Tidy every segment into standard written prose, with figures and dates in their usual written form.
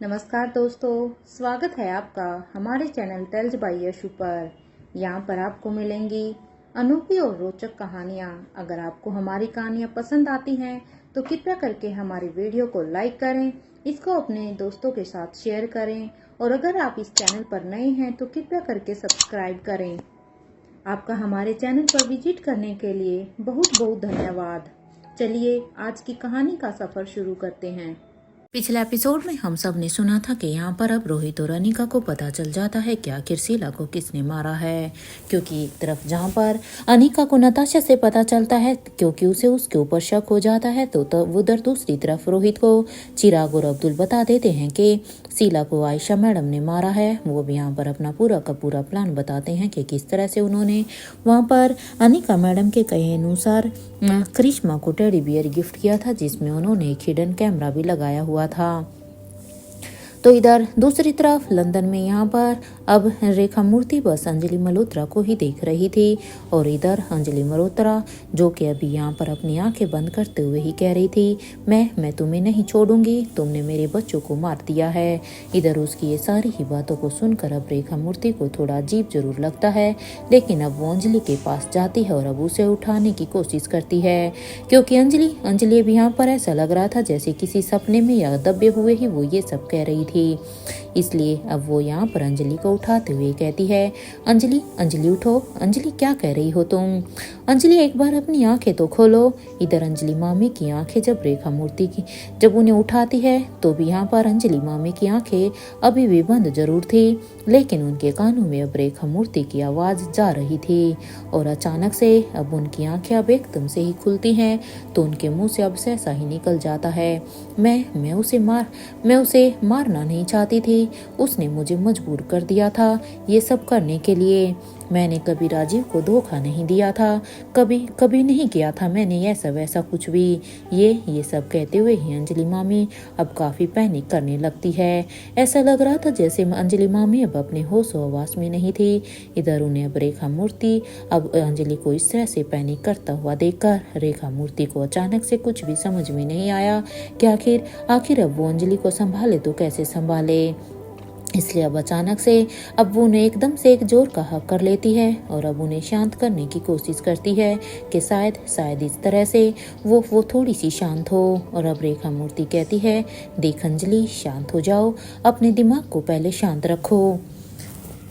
नमस्कार दोस्तों, स्वागत है आपका हमारे चैनल टेल्स बाय यशु पर। यहाँ पर आपको मिलेंगी अनोखी और रोचक कहानियाँ। अगर आपको हमारी कहानियाँ पसंद आती हैं तो कृपया करके हमारी वीडियो को लाइक करें, इसको अपने दोस्तों के साथ शेयर करें और अगर आप इस चैनल पर नए हैं तो कृपया करके सब्सक्राइब करें। आपका हमारे चैनल पर विजिट करने के लिए बहुत बहुत धन्यवाद। चलिए आज की कहानी का सफर शुरू करते हैं। पिछले एपिसोड में हम सब ने सुना था कि यहाँ पर अब रोहित और अनिका को पता चल जाता है कि आखिर शीला को किसने मारा है, क्योंकि एक तरफ जहाँ पर अनिका को नताशा से पता चलता है क्योंकि उसे उसके ऊपर शक हो जाता है, तो उधर दूसरी तरफ रोहित को चिराग और अब्दुल बता देते हैं कि शीला को आयशा मैडम ने मारा है। वो भी यहाँ पर अपना पूरा का पूरा प्लान बताते हैं कि किस तरह से उन्होंने वहाँ पर अनिका मैडम के कहे अनुसार करिश्मा को टेडी बियर गिफ्ट किया था, जिसमें उन्होंने एक हिडन कैमरा भी लगाया हुआ था। तो इधर दूसरी तरफ लंदन में यहाँ पर अब रेखा मूर्ति बस अंजलि मल्होत्रा को ही देख रही थी और इधर अंजलि मल्होत्रा जो कि अभी यहाँ पर अपनी आंखें बंद करते हुए ही कह रही थी, मैं तुम्हें नहीं छोड़ूंगी, तुमने मेरे बच्चों को मार दिया है। इधर उसकी ये सारी ही बातों को सुनकर अब रेखा मूर्ति को थोड़ा अजीब जरूर लगता है, लेकिन अब वो अंजलि के पास जाती है और अब उसे उठाने की कोशिश करती है, क्योंकि अंजलि भी यहाँ पर ऐसा लग रहा था जैसे किसी सपने में या दबे हुए ही वो ये सब कह रही थी। इसलिए अब वो यहाँ पर अंजलि को उठाते हुए कहती है, अंजलि उठो, अंजलि क्या कह रही हो तुम? अंजलि एक बार अपनी आंखें तो खोलो। इधर अंजलि मामी की आंखें जब रेखा मूर्ति की जब उन्हें उठाती है तो भी यहाँ पर अंजलि मामी की आंखें अभी भी बंद जरूर थी, लेकिन उनके कानों में अब रेखा मूर्ति की आवाज जा रही थी और अचानक से अब उनकी आंखें अब एकदम से ही खुलती हैं, तो उनके मुंह से अब सहसा ही निकल जाता है, मैं उसे मारना नहीं चाहती थी, उसने मुझे मजबूर कर दिया था ये सब करने के लिए। मैंने कभी राजीव को धोखा नहीं दिया था, कभी नहीं किया था मैंने ऐसा वैसा कुछ भी। ये सब कहते हुए ही अंजलि मामी अब काफी पैनिक करने लगती है। ऐसा लग रहा था जैसे अंजलि मामी अब अपने होश हवास में नहीं थी। इधर उन्हें अब रेखा मूर्ति अब अंजलि को इस तरह से पैनिक करता हुआ देखकर रेखा मूर्ति को अचानक से कुछ भी समझ में नहीं आया कि आखिर अब वो अंजलि को संभाले तो कैसे संभाले। इसलिए अब अचानक से अब वो उन्हें एकदम से एक जोर का हक कर लेती है और अब उन्हें शांत करने की कोशिश करती है कि शायद इस तरह से वो थोड़ी सी शांत हो। और अब रेखा मूर्ति कहती है, देख अंजलि, शांत हो जाओ, अपने दिमाग को पहले शांत रखो।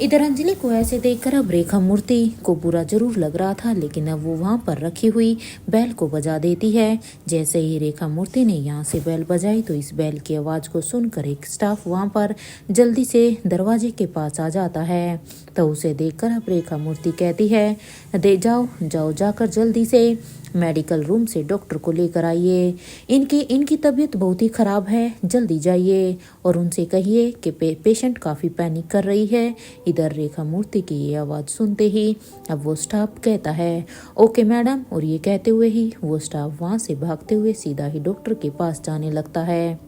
इधर अंजलि को ऐसे देखकर अब रेखा मूर्ति को बुरा जरूर लग रहा था, लेकिन अब वो वहां पर रखी हुई बैल को बजा देती है। जैसे ही रेखा मूर्ति ने यहाँ से बैल बजाई तो इस बैल की आवाज को सुनकर एक स्टाफ वहां पर जल्दी से दरवाजे के पास आ जाता है। तो उसे देखकर अब रेखा मूर्ति कहती है, दे जाओ जाकर जल्दी से मेडिकल रूम से डॉक्टर को लेकर आइए, इनकी तबीयत बहुत ही खराब है, जल्दी जाइए और उनसे कहिए कि पेशेंट काफ़ी पैनिक कर रही है। इधर रेखा मूर्ति की ये आवाज़ सुनते ही अब वो स्टाफ कहता है, ओके मैडम, और ये कहते हुए ही वो स्टाफ वहाँ से भागते हुए सीधा ही डॉक्टर के पास जाने लगता है।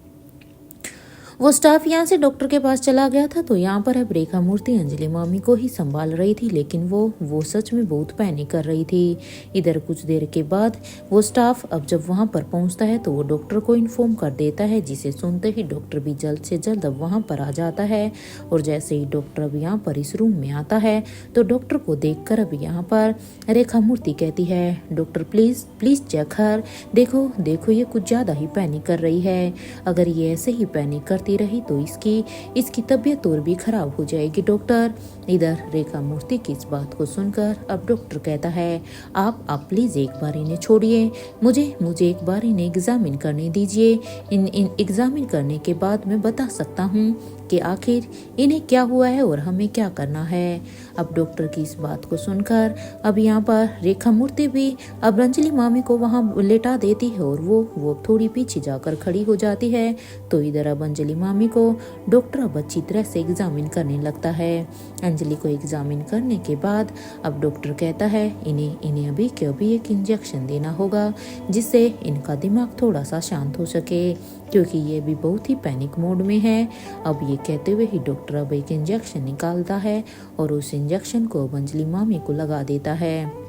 वो स्टाफ यहाँ से डॉक्टर के पास चला गया था, तो यहाँ पर अब रेखा मूर्ति अंजलि मामी को ही संभाल रही थी, लेकिन वो सच में बहुत पैनिक कर रही थी। इधर कुछ देर के बाद वो स्टाफ अब जब वहाँ पर पहुँचता है तो वो डॉक्टर को इन्फॉर्म कर देता है, जिसे सुनते ही डॉक्टर भी जल्द से जल्द अब वहाँ पर आ जाता है। और जैसे ही डॉक्टर अब यहाँ पर इस रूम में आता है तो डॉक्टर को देख कर अब यहाँ पर रेखा मूर्ति कहती है, डॉक्टर प्लीज चेक हर, देखो ये कुछ ज़्यादा ही पैनिक कर रही है, अगर ये ऐसे ही पैनिक करती रही तो इसकी तबीयत और भी खराब हो जाएगी डॉक्टर। इधर रेखा मूर्ति की इस बात को सुनकर अब डॉक्टर कहता है, आप प्लीज एक बार इन्हें छोड़िए, मुझे एक बार इन्हें एग्जामिन करने दीजिए, इन एग्जामिन करने के बाद मैं बता सकता हूँ कि आखिर इन्हें क्या हुआ है और हमें क्या करना है। अब डॉक्टर की इस बात को सुनकर अब यहाँ पर रेखा मूर्ति भी अब अंजलि मामी को वहाँ लेटा देती है और वो थोड़ी पीछे जाकर खड़ी हो जाती है। तो इधर अब अंजलि मामी को डॉक्टर अब अच्छी तरह से एग्जामिन करने लगता है। अंजलि को एग्जामिन करने के बाद अब डॉक्टर कहता है, इन्हें अभी के अभी एक इंजेक्शन देना होगा जिससे इनका दिमाग थोड़ा सा शांत हो सके, क्योंकि ये भी बहुत ही पैनिक मोड में है। अब ये कहते हुए ही डॉक्टर अब एक इंजेक्शन निकालता है और उस इंजेक्शन को अंजलि मामी को लगा देता है।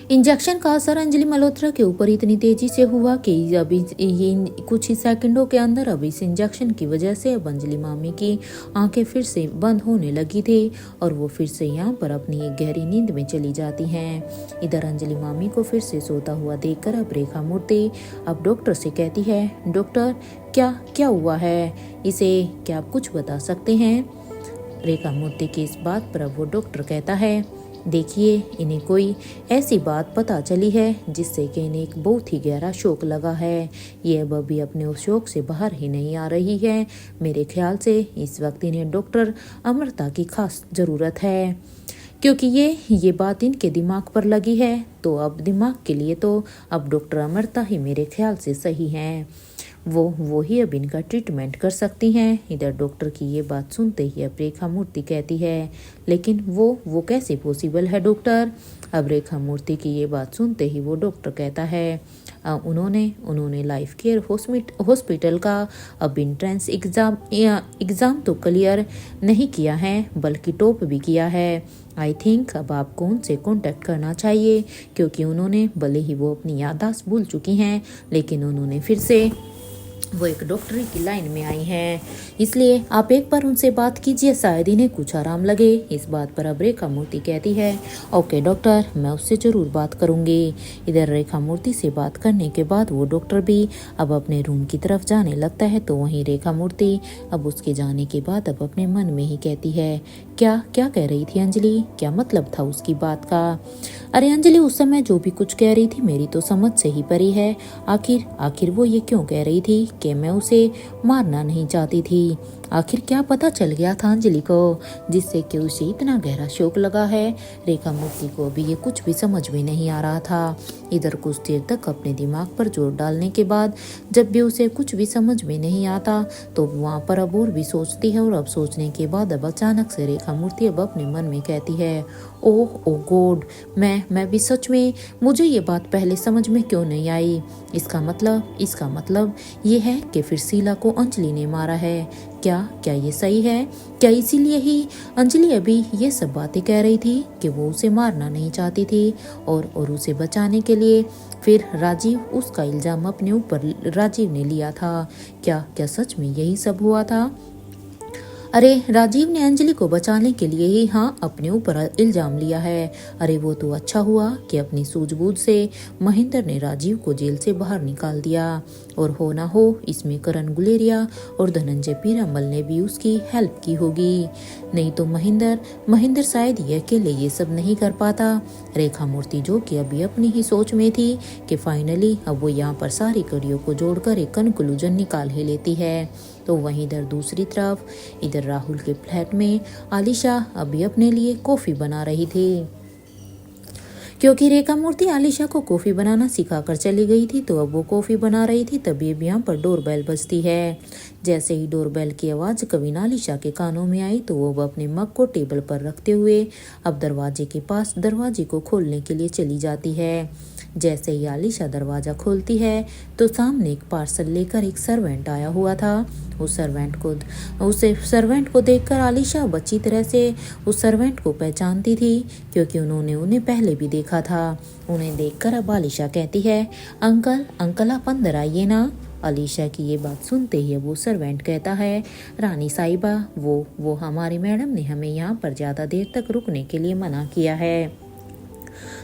इंजेक्शन का असर अंजलि मल्होत्रा के ऊपर इतनी तेजी से हुआ कि अभी ये कुछ ही सेकंडों के अंदर अब इस इंजेक्शन की वजह से अब अंजलि मामी की आंखें फिर से बंद होने लगी थी और वो फिर से यहाँ पर अपनी एक गहरी नींद में चली जाती हैं। इधर अंजलि मामी को फिर से सोता हुआ देखकर अब रेखा मूर्ति अब डॉक्टर से कहती है, डॉक्टर क्या क्या हुआ है इसे, क्या आप कुछ बता सकते हैं? रेखा मूर्ति की इस बात पर अब वो डॉक्टर कहता है, देखिए इन्हें कोई ऐसी बात पता चली है जिससे कि इन्हें एक बहुत ही गहरा शौक लगा है। ये अब अभी अपने उस शौक से बाहर ही नहीं आ रही है। मेरे ख्याल से इस वक्त इन्हें डॉक्टर अमृता की खास ज़रूरत है, क्योंकि ये बात इनके दिमाग पर लगी है। तो अब दिमाग के लिए तो अब डॉक्टर अमृता ही मेरे ख्याल से सही हैं। वो ही अब इनका ट्रीटमेंट कर सकती हैं। इधर डॉक्टर की ये बात सुनते ही अब रेखा मूर्ति कहती है, लेकिन वो कैसे पॉसिबल है डॉक्टर? अब रेखा मूर्ति की ये बात सुनते ही वो डॉक्टर कहता है, उन्होंने लाइफ केयर हॉस्पिटल का अब एंट्रेंस एग्ज़ाम तो क्लियर नहीं किया है बल्कि टॉप भी किया है। आई थिंक अब आपको उनसे कांटेक्ट करना चाहिए, क्योंकि उन्होंने भले ही वो अपनी याददाश्त भूल चुकी हैं लेकिन उन्होंने फिर से वो एक डॉक्टरी की लाइन में आई हैं, इसलिए आप एक बार उनसे बात कीजिए, शायद इन्हें कुछ आराम लगे। इस बात पर अब रेखा मूर्ति कहती है, ओके डॉक्टर, मैं उससे ज़रूर बात करूंगी। इधर रेखा मूर्ति से बात करने के बाद वो डॉक्टर भी अब अपने रूम की तरफ जाने लगता है। तो वहीं रेखा मूर्ति अब उसके जाने के बाद अब अपने मन में ही कहती है, क्या क्या कह रही थी अंजलि, क्या मतलब था उसकी बात का? अरे अंजलि उस समय जो भी कुछ कह रही थी मेरी तो समझ से ही परी है। आखिर वो ये क्यों कह रही थी कि मैं उसे मारना नहीं चाहती थी? आखिर क्या पता चल गया था अंजलि को जिससे कि उसे इतना गहरा शौक लगा है? रेखा मूर्ति को अभी ये कुछ भी समझ में नहीं आ रहा था। इधर कुछ देर तक अपने दिमाग पर जोर डालने के बाद जब भी उसे कुछ भी समझ में नहीं आता तो वहाँ पर अब और भी सोचती है, और अब सोचने के बाद अब अचानक से रेखा मूर्ति अब अपने मन में कहती है, ओह गॉड, मैं भी सच में, मुझे ये बात पहले समझ में क्यों नहीं आई? इसका मतलब ये है कि फिर शीला को अंजलि ने मारा है। क्या ये सही है? क्या इसीलिए ही अंजलि अभी ये सब बातें कह रही थी कि वो उसे मारना नहीं चाहती थी और उसे बचाने के लिए फिर राजीव, उसका इल्जाम अपने ऊपर राजीव ने लिया था? क्या सच में यही सब हुआ था? अरे राजीव ने अंजलि को बचाने के लिए ही अपने ऊपर इल्जाम लिया है। अरे वो तो अच्छा हुआ कि अपनी सूझबूझ से महेंद्र ने राजीव को जेल से बाहर निकाल दिया, और हो ना हो इसमें करण गुलेरिया और धनंजय पीरामल ने भी उसकी हेल्प की होगी। नहीं तो महेंद्र शायद ये अकेले ये सब नहीं कर पाता। रेखा मूर्ति जो कि अभी अपनी ही सोच में थी कि फाइनली अब वो यहाँ पर सारी कड़ियों को जोड़कर एक कंक्लूजन निकाल ही लेती है। तो वहीं इधर दूसरी तरफ इधर राहुल के फ्लैट में आलिशा अभी अपने लिए कॉफ़ी बना रही थी, क्योंकि रेखा मूर्ति आलिशा को कॉफ़ी बनाना सिखाकर चली गई थी। तो अब वो कॉफ़ी बना रही थी, तभी अब यहाँ पर डोरबेल बजती है। जैसे ही डोरबेल की आवाज़ कविन आलिशा के कानों में आई तो वो अपने मग को टेबल पर रखते हुए अब दरवाजे के पास दरवाजे को खोलने के लिए चली जाती है। जैसे ही आलिशा दरवाज़ा खोलती है तो सामने एक पार्सल लेकर एक सर्वेंट आया हुआ था। उस सर्वेंट को देखकर आलिशा अच्छी तरह से उस सर्वेंट को पहचानती थी, क्योंकि उन्हें पहले भी देखा था। उन्हें देखकर अब आलिशा कहती है, अंकल आप अंदर आइए ना। आलिशा की ये बात सुनते ही वो सर्वेंट कहता है, रानी साहिबा, वो हमारी मैडम ने हमें यहाँ पर ज़्यादा देर तक रुकने के लिए मना किया है।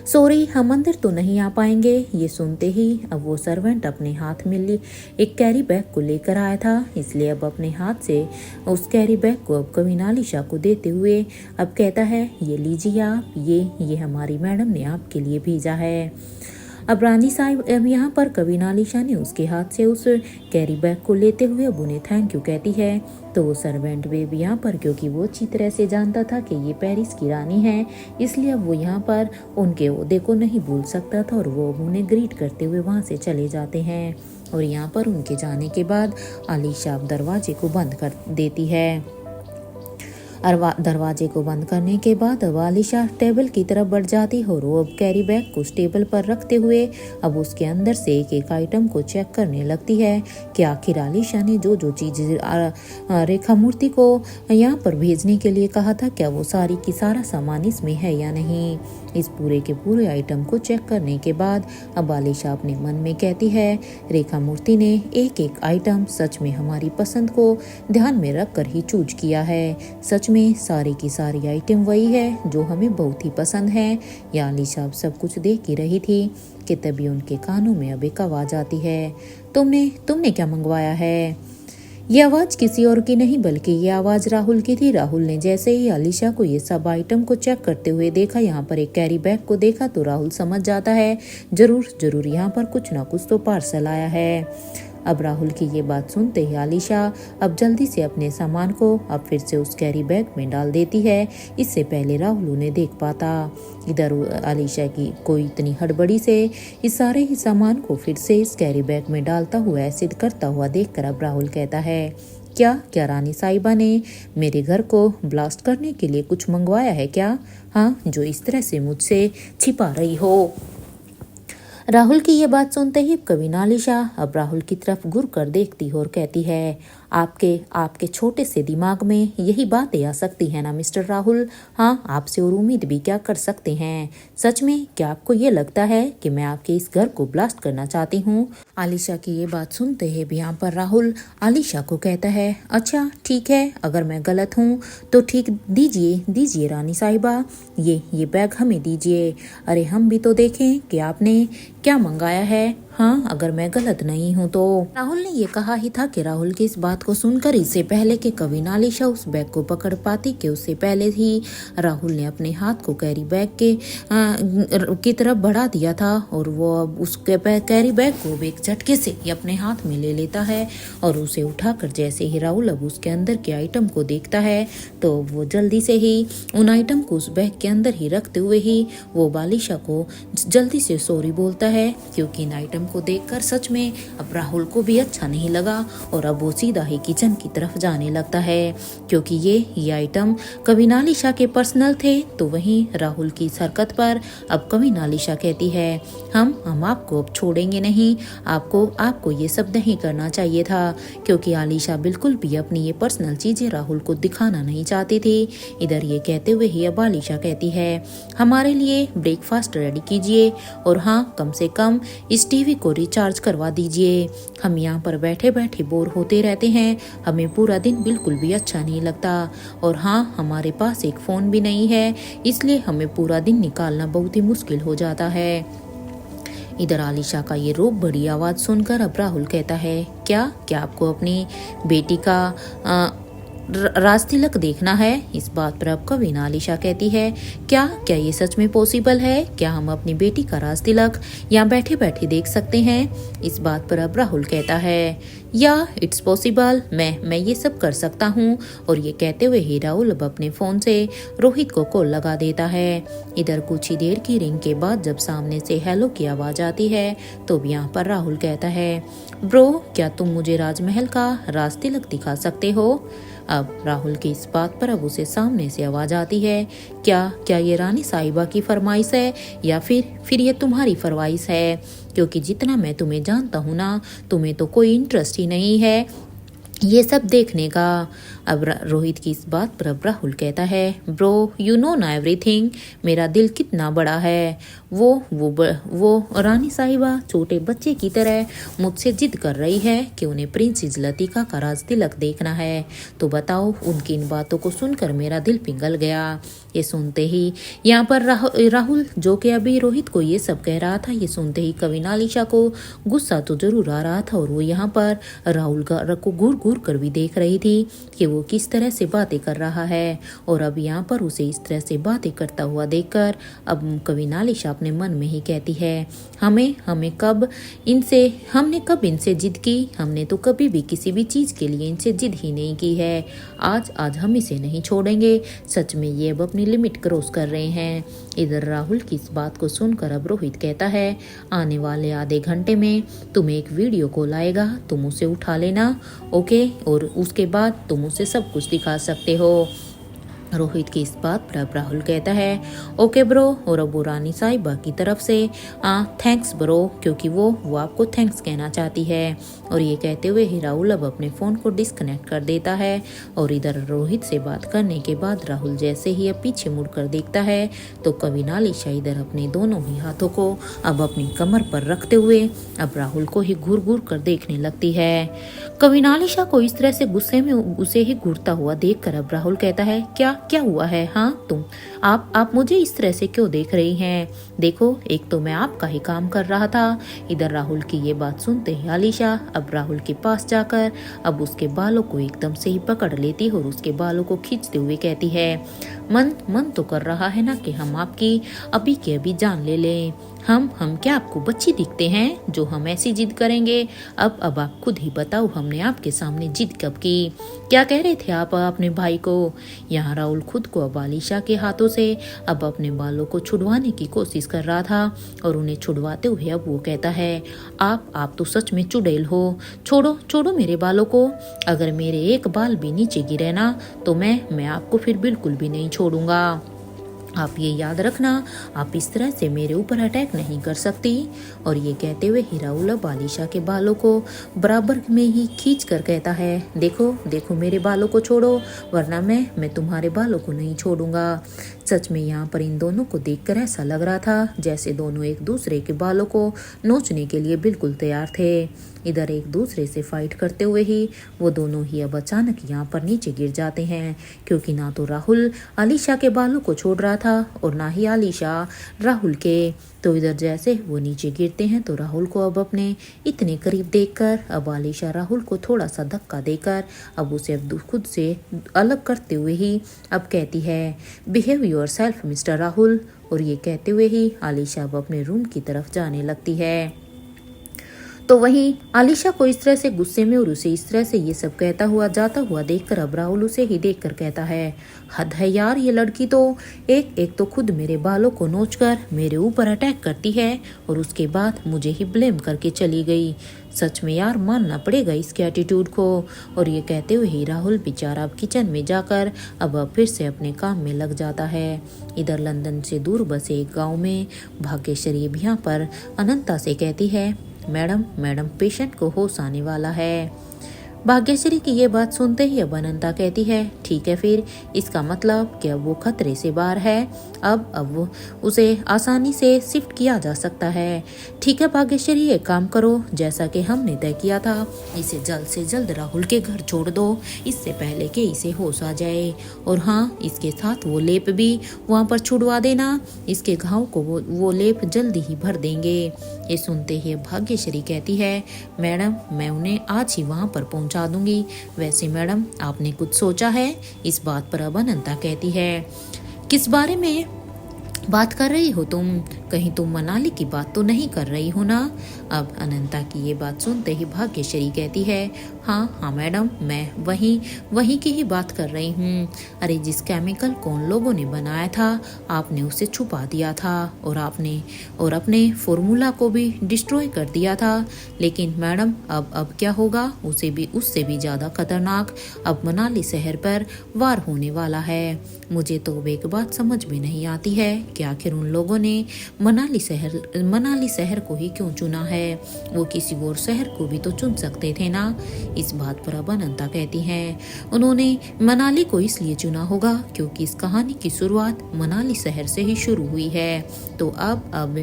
सॉरी, हम अंदर तो नहीं आ पाएंगे। ये सुनते ही अब वो सर्वेंट अपने हाथ में एक कैरी बैग को लेकर आया था, इसलिए अब अपने हाथ से उस कैरी बैग को अब कविन आलिशा को देते हुए अब कहता है, ये लीजिए आप, ये हमारी मैडम ने आपके लिए भेजा है। अब रानी साहिब अब यहाँ पर कविन आलिशा ने उसके हाथ से उस कैरी बैग को लेते हुए अब उन्हें थैंक यू कहती है। तो वो सर्वेंट भी यहाँ पर, क्योंकि वो अच्छी तरह से जानता था कि ये पेरिस की रानी है, इसलिए अब वो यहाँ पर उनके ओहदे को नहीं भूल सकता था, और वो उन्हें ग्रीट करते हुए वहाँ से चले जाते हैं। और यहाँ पर उनके जाने के बाद आलिशा अब दरवाजे को बंद कर देती है। दरवाजे को बंद करने के बाद अब आलिशा टेबल की तरफ बढ़ जाती है और वो अब कैरी बैग को टेबल पर रखते हुए अब उसके अंदर से एक एक आइटम को चेक करने लगती है कि आखिर आलिशा ने जो जो चीज़ रेखा मूर्ति को यहाँ पर भेजने के लिए कहा था, क्या वो सारी की सारा सामान इसमें है या नहीं। इस पूरे के पूरे आइटम को चेक करने के बाद अब आलिशा अपने मन में कहती है, रेखा मूर्ति ने एक एक आइटम सच में हमारी पसंद को ध्यान में रख कर ही चूज किया है। सच में सारी की सारी आइटम वही है जो हमें बहुत ही पसंद है। या आलिशा अब सब कुछ देख ही रही थी कि तभी उनके कानों में अब एक आवाज आती है, तुमने क्या मंगवाया है। ये आवाज़ किसी और की नहीं बल्कि ये आवाज़ राहुल की थी। राहुल ने जैसे ही आलिशा को ये सब आइटम को चेक करते हुए देखा, यहाँ पर एक कैरी बैग को देखा, तो राहुल समझ जाता है जरूर यहाँ पर कुछ ना कुछ तो पार्सल आया है। अब राहुल की ये बात सुनते ही आलिशा अब जल्दी से अपने सामान को अब फिर से उस कैरी बैग में डाल देती है, इससे पहले राहुल उन्हें देख पाता। इधर आलिशा की कोई इतनी हड़बड़ी से इस सारे ही सामान को फिर से इस कैरी बैग में डालता हुआ ऐसे करता हुआ देखकर अब राहुल कहता है, क्या रानी साहिबा ने मेरे घर को ब्लास्ट करने के लिए कुछ मंगवाया है क्या? हाँ, जो इस तरह से मुझसे छिपा रही हो। राहुल की ये बात सुनते ही कविन आलिशा अब राहुल की तरफ घूर कर देखती है और कहती है, आपके छोटे से दिमाग में यही बातें आ सकती है ना मिस्टर राहुल। हाँ, आपसे और उम्मीद भी क्या कर सकते हैं। सच में क्या आपको ये लगता है कि मैं आपके इस घर को ब्लास्ट करना चाहती हूँ। आलिशा की ये बात सुनते ही भी यहाँ पर राहुल आलिशा को कहता है, अच्छा ठीक है, अगर मैं गलत हूँ तो ठीक, दीजिए रानी साहिबा, ये बैग हमें दीजिए। अरे हम भी तो देखें कि आपने क्या मंगाया है। हाँ, अगर मैं गलत नहीं हूँ तो। राहुल ने ये कहा ही था कि राहुल की इस बात को सुनकर इससे पहले कि कविन आलिशा उस बैग को पकड़ पाती कि उससे पहले ही राहुल ने अपने हाथ को कैरी बैग की तरफ बढ़ा दिया था और वो अब उस कैरी बैग को एक झटके से ही अपने हाथ में ले लेता है और उसे उठाकर जैसे ही राहुल अब उसके अंदर के आइटम को देखता है तो वो जल्दी से ही उन आइटम को उस बैग के अंदर ही रखते हुए ही वो आलिशा को जल्दी से सॉरी बोलता है, क्योंकि इन आइटम को देखकर सच में अब राहुल को भी अच्छा नहीं लगा और अब वो सीधा ही किचन की तरफ जाने लगता है, क्योंकि ये आइटम कविन आलिशा के पर्सनल थे। तो वहीं राहुल की इस हरकत पर अब कविन आलिशा कहती है, हम आपको अब छोड़ेंगे नहीं, आपको ये सब नहीं करना चाहिए था, क्योंकि आलिशा बिल्कुल भी अपनी ये पर्सनल चीजें राहुल को दिखाना नहीं चाहती थी। इधर ये कहते हुए ही अब आलिशा कहती है, हमारे लिए ब्रेकफास्ट रेडी कीजिए और हाँ, कम से कम इस टीवी को रिचार्ज करवा दीजिए। हम यहाँ पर बैठे बैठे बोर होते रहते हैं, हमें पूरा दिन बिल्कुल भी अच्छा नहीं लगता और हाँ, हमारे पास एक फ़ोन भी नहीं है, इसलिए हमें पूरा दिन निकालना बहुत ही मुश्किल हो जाता है। इधर आलिशा का ये रूप बड़ी आवाज़ सुनकर अब राहुल कहता है, क्या आपको अपनी बेटी का राज तिलक देखना है। इस बात पर अब कविन आलिशा कहती है, क्या ये सच में पॉसिबल है? क्या हम अपनी बेटी का राज तिलक यहाँ बैठे बैठे देख सकते हैं? इस बात पर अब राहुल कहता है, या इट्स पॉसिबल, मैं ये सब कर सकता हूँ। और ये कहते हुए ही राहुल अब अपने फ़ोन से रोहित को कॉल लगा देता है। इधर कुछ ही देर की रिंग के बाद जब सामने से हेलो की आवाज़ आती है तो यहाँ पर राहुल कहता है, ब्रो, क्या तुम मुझे राजमहल का राज तिलक दिखा सकते हो? अब राहुल की इस बात पर अब उसे सामने से आवाज आती है, क्या ये रानी साहिबा की फरमाइश है या फिर ये तुम्हारी फरमाइश है? क्योंकि जितना मैं तुम्हें जानता हूँ ना, तुम्हें तो कोई इंटरेस्ट ही नहीं है ये सब देखने का। अब रोहित की इस बात पर अब राहुल कहता है, ब्रो, यू नो ना एवरीथिंग, मेरा दिल कितना बड़ा है। वो रानी साहिबा छोटे बच्चे की तरह मुझसे जिद कर रही है कि उन्हें प्रिंसेस लतिका का राज तिलक देखना है। तो बताओ, उनकी इन बातों को सुनकर मेरा दिल पिघल गया। ये सुनते ही यहाँ पर राहुल, जो कि अभी रोहित को ये सब कह रहा था, ये सुनते ही कविन आलिशा को गुस्सा तो जरूर आ रहा था और वो यहाँ पर राहुल को घूर कर भी देख रही थी कि वो किस तरह से बातें कर रहा है। और अब यहाँ पर उसे इस तरह से बातें करता हुआ देखकर अब कविन आलिशा अपने मन में ही कहती है, हमने कब इनसे जिद की? हमने तो कभी भी किसी भी चीज़ के लिए इनसे जिद ही नहीं की है। आज हम इसे नहीं छोड़ेंगे। सच में ये अब अपनी लिमिट क्रॉस कर रहे हैं। इधर राहुल की इस बात को सुनकर अब रोहित कहता है, आने वाले आधे घंटे में तुम्हें एक वीडियो कॉल आएगा, तुम उसे उठा लेना, ओके? और उसके बाद तुम उसे सब कुछ दिखा सकते हो। रोहित की इस बात पर अब राहुल कहता है ओके ब्रो, और अब वो रानी साहिबा की तरफ से थैंक्स ब्रो, क्योंकि वो आपको थैंक्स कहना चाहती है। और ये कहते हुए ही राहुल अब अपने फ़ोन को डिस्कनेक्ट कर देता है। और इधर रोहित से बात करने के बाद राहुल जैसे ही अब पीछे मुड़कर देखता है तो कविनालिशा इधर अपने दोनों ही हाथों को अब अपनी कमर पर रखते हुए अब राहुल को ही घूर घूर कर देखने लगती है। कविनालिशा को इस तरह से गुस्से में उसे ही घूरता हुआ देखकर अब राहुल कहता है क्या क्या हुआ है, हाँ तुम आप मुझे इस तरह से क्यों देख रही हैं? देखो, एक तो मैं आपका ही काम कर रहा था। इधर राहुल की ये बात सुनते ही आलिशा अब राहुल के पास जाकर अब उसके बालों को एकदम से ही पकड़ लेती है और उसके बालों को खींचते हुए कहती है मन तो कर रहा है ना कि हम आपकी अभी के अभी जान ले लें। हम क्या आपको बच्ची दिखते हैं जो हम ऐसी जिद करेंगे? अब आप खुद ही बताओ, हमने आपके सामने जिद कब की? क्या कह रहे थे आप अपने भाई को? यहाँ राहुल खुद को अब आलिशा के हाथों से अब अपने बालों को छुड़वाने की कोशिश कर रहा था और उन्हें छुड़वाते हुए अब वो कहता है आप तो सच में चुड़ैल हो। छोड़ो मेरे बालों को। अगर मेरे एक बाल भी नीचे गिरे ना तो मैं आपको फिर बिल्कुल भी नहीं छोड़ूंगा। आप ये याद रखना, आप इस तरह से मेरे ऊपर अटैक नहीं कर सकती। और ये कहते हुए ही राहुल अब आलिशा के बालों को बराबर में ही खींच कर कहता है देखो मेरे बालों को छोड़ो, वरना मैं तुम्हारे बालों को नहीं छोड़ूंगा। सच में यहाँ पर इन दोनों को देखकर ऐसा लग रहा था जैसे दोनों एक दूसरे के बालों को नोचने के लिए बिल्कुल तैयार थे। इधर एक दूसरे से फाइट करते हुए ही वो दोनों ही अब अचानक यहाँ पर नीचे गिर जाते हैं, क्योंकि ना तो राहुल आलिशा के बालों को छोड़ रहा था और ना ही आलिशा राहुल के। तो इधर जैसे वो नीचे गिरते हैं तो राहुल को अब अपने इतने करीब देखकर अब आलिशा राहुल को थोड़ा सा धक्का देकर अब उसे अब खुद से अलग करते हुए ही अब कहती है behave your self mister Rahul. और ये कहते हुए ही आलिशा अब अपने रूम की तरफ जाने लगती है। तो वहीं आलिशा को इस तरह से गुस्से में और उसे इस तरह से ये सब कहता हुआ जाता हुआ देखकर अब राहुल उसे ही देखकर कहता है हद है यार, ये लड़की तो एक तो खुद मेरे बालों को नोचकर मेरे ऊपर अटैक करती है और उसके बाद मुझे ही ब्लेम करके चली गई। सच में यार मानना पड़ेगा इसके एटीट्यूड को। और ये कहते हुए ही राहुल बेचारा अब किचन में जाकर अब फिर से अपने काम में लग जाता है। इधर लंदन से दूर बसे एक गाँव में भाग्यश्री अब यहाँ पर अनंता से कहती है मैडम पेशेंट को होश आने वाला है। भाग्यश्री की ये बात सुनते ही अब अनंता कहती है ठीक है, फिर इसका मतलब कि अब वो खतरे से बाहर है, अब वो उसे आसानी से शिफ्ट किया जा सकता है। ठीक है भाग्यश्री, एक काम करो, जैसा कि हमने तय किया था इसे जल्द से जल्द राहुल के घर छोड़ दो, इससे पहले कि इसे होश आ जाए। और हाँ, इसके साथ वो लेप भी वहाँ पर छुड़वा देना, इसके घाव को वो लेप जल्दी ही भर देंगे। ये सुनते ही भाग्यश्री कहती है मैडम मैं उन्हें आज ही वहाँ पर पहुँचा दूंगी। वैसे मैडम आपने कुछ सोचा है? इस बात पर अब अनंता कहती है किस बारे में बात कर रही हो तुम? कहीं तुम मनाली की बात तो नहीं कर रही हो ना? अब अनंता की ये बात सुनते ही भाग्यश्री कहती है हाँ मैडम, मैं वही की ही बात कर रही हूँ। अरे जिस केमिकल को उन लोगों ने बनाया था आपने उसे छुपा दिया था और अपने फॉर्मूला को भी डिस्ट्रॉय कर दिया था। लेकिन मैडम अब क्या होगा? उससे भी ज़्यादा खतरनाक अब मनाली शहर पर वार होने वाला है। मुझे तो एक बात समझ में नहीं आती है कि आखिर उन लोगों ने मनाली शहर को ही क्यों चुना है? वो किसी और शहर को भी तो चुन सकते थे ना। इस बात पर अब अनंता कहती हैं उन्होंने मनाली को इसलिए चुना होगा क्योंकि इस कहानी की शुरुआत मनाली शहर से ही शुरू हुई है। तो अब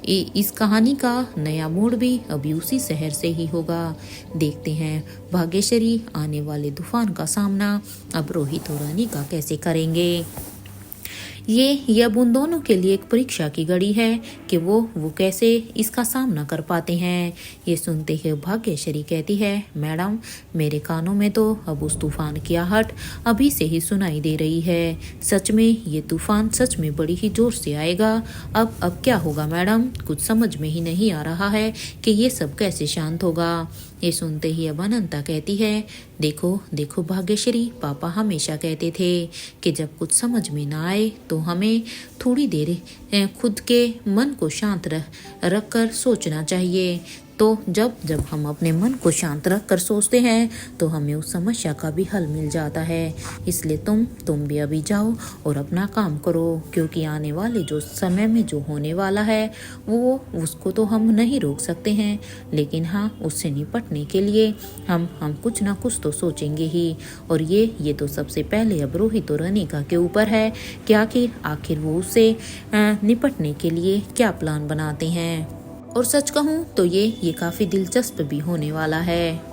इस कहानी का नया मोड़ भी अभी उसी शहर से ही होगा। देखते हैं भाग्यश्री आने वाले तूफान का सामना अब रोहित और अनिका कैसे करेंगे। ये अब उन दोनों के लिए एक परीक्षा की घड़ी है कि वो कैसे इसका सामना कर पाते हैं। ये सुनते ही भाग्यश्री कहती है मैडम मेरे कानों में तो अब उस तूफान की आहट अभी से ही सुनाई दे रही है। सच में ये तूफान सच में बड़ी ही जोर से आएगा। अब क्या होगा मैडम? कुछ समझ में ही नहीं आ रहा है कि ये सब कैसे शांत होगा। ये सुनते ही अब अनंता कहती है देखो भाग्यश्री, पापा हमेशा कहते थे कि जब कुछ समझ में ना आए तो हमें थोड़ी देर खुद के मन को शांत रख कर सोचना चाहिए। तो जब जब हम अपने मन को शांत रख कर सोचते हैं तो हमें उस समस्या का भी हल मिल जाता है। इसलिए तुम भी अभी जाओ और अपना काम करो, क्योंकि आने वाले जो समय में जो होने वाला है वो उसको तो हम नहीं रोक सकते हैं, लेकिन हाँ उससे निपटने के लिए हम कुछ ना कुछ तो सोचेंगे ही। और ये तो सबसे पहले अब रोहित और अनिका के ऊपर है कि आखिर वो उससे निपटने के लिए क्या प्लान बनाते हैं। और सच कहूँ तो ये काफ़ी दिलचस्प भी होने वाला है।